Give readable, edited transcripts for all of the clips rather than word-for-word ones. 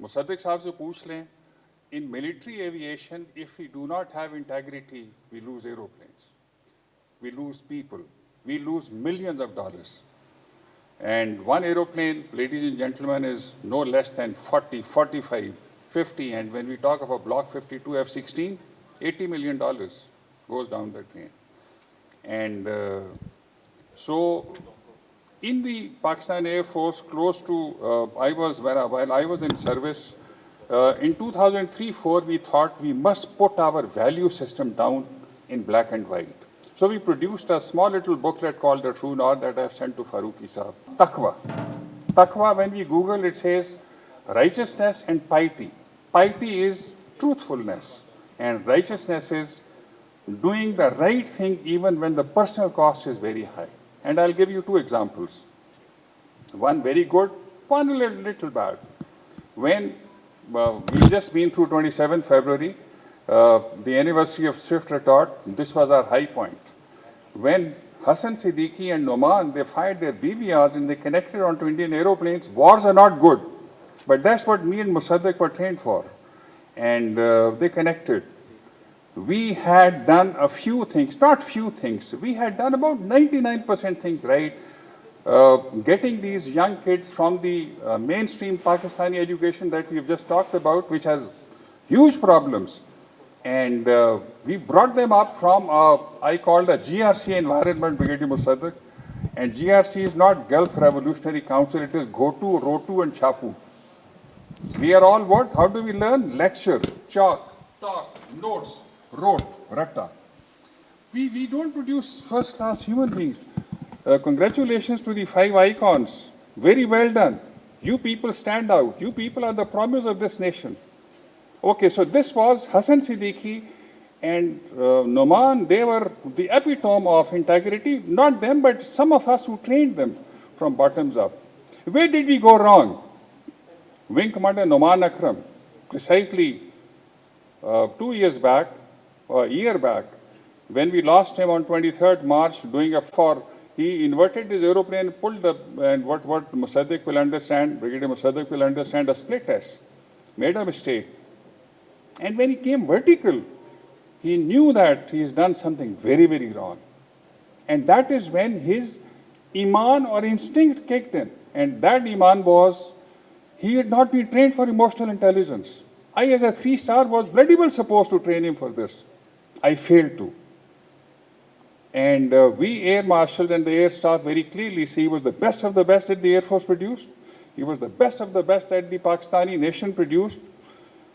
मुसद्दिक साहब से पूछ लें, in military aviation, if we do not have integrity, we lose aeroplanes, we lose people, we lose millions of dollars. And one aeroplane, ladies and gentlemen, is no less than 40, 45, 50. And when we talk of a Block 52 F-16, $80 million goes down the drain. And so in the Pakistan Air Force, close to, while I was in service, in 2003-4, we thought we must put our value system down in black and white. So we produced a small little booklet called The True North that I have sent to Farooqi Saab. Taqwa. Taqwa, when we Google, it says righteousness and piety. Piety is truthfulness, and righteousness is doing the right thing even when the personal cost is very high. And I'll give you two examples. One very good, one a little bad. When we've just been through 27th February, the anniversary of Swift retort, this was our high point. When Hassan Siddiqui and Noman, they fired their BVRs and they connected onto Indian aeroplanes, wars are not good. But that's what me and Musaddiq were trained for. And they connected. We had done a few things, not few things, we had done about 99% things right. Getting these young kids from the mainstream Pakistani education that we've just talked about, which has huge problems. And we brought them up from, I call the GRC environment, Brigadier Musaddiq. And GRC is not Gulf Revolutionary Council, it is GOTU, ROTU, and CHAPU. We are all what? How do we learn? Lecture, chalk, talk, notes, wrote, ratta. We don't produce first-class human beings. Congratulations to the 5 icons. Very well done. You people stand out. You people are the promise of this nation. Okay, so this was Hassan Siddiqui and Noman. They were the epitome of integrity. Not them, but some of us who trained them from bottoms up. Where did we go wrong? Wing Commander Noman Akram, precisely 2 years back, or a year back, when we lost him on 23rd March doing a for, he inverted his aeroplane, pulled the, and what Musaddiq will understand, Brigadier Musaddiq will understand, a split test, made a mistake. And when he came vertical, he knew that he has done something very, very wrong. And that is when his iman or instinct kicked in. And that iman was, he had not been trained for emotional intelligence. I, as a 3-star, was bloody well supposed to train him for this. I failed to. And we air marshals and the air staff very clearly see he was the best of the best that the Air Force produced. He was the best of the best that the Pakistani nation produced.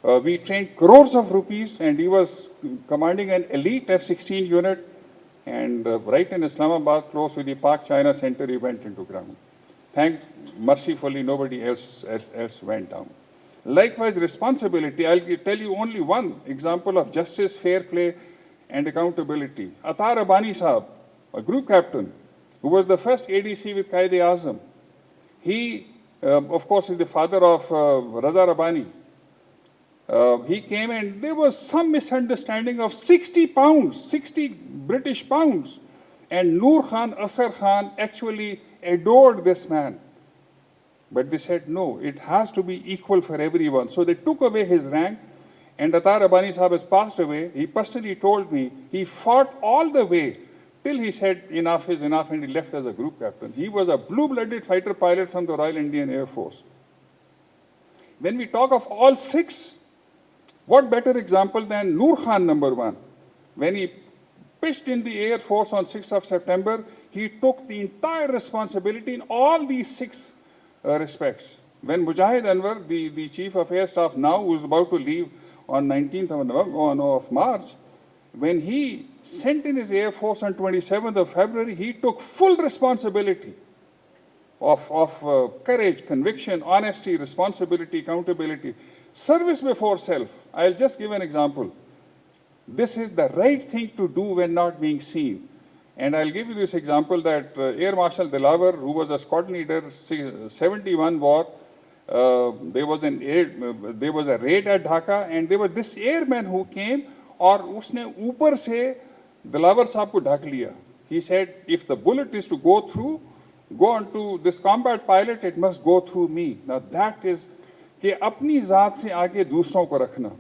We trained crores of rupees, and he was commanding an elite F-16 unit. And right in Islamabad, close to the Pak-China Center, he went into ground. Mercifully, nobody else went down. Likewise, responsibility. I'll tell you only one example of justice, fair play, and accountability. Atar Rabbani Sahab, a group captain, who was the first ADC with Qaid-e-Azam. He, of course, is the father of Raza Rabbani. He came and there was some misunderstanding of 60 pounds, 60 British pounds. And Noor Khan, Asar Khan actually adored this man. But they said, no, it has to be equal for everyone. So they took away his rank, and Atar Rabbani Sahab has passed away. He personally told me he fought all the way till he said enough is enough, and he left as a group captain. He was a blue-blooded fighter pilot from the Royal Indian Air Force. When we talk of all 6, what better example than Noor Khan, number 1? When he pitched in the Air Force on 6th of September, he took the entire responsibility in all these 6 respects. When Mujahid Anwar, the Chief of Air Staff now, who is about to leave on 19th of March, when he sent in his Air Force on 27th of February, he took full responsibility of courage, conviction, honesty, responsibility, accountability, service before self. I'll just give an example. This is the right thing to do when not being seen. And I'll give you this example that Air Marshal Dilawar, who was a squad leader, 71 war, there was a raid at Dhaka, and there was this airman who came, और उसने ऊपर से Dilawar साहब को ढक लिया. He said, if the bullet is to go on to this combat pilot, it must go through me. Now that is कि अपनी जात से आगे दूसरों को रखना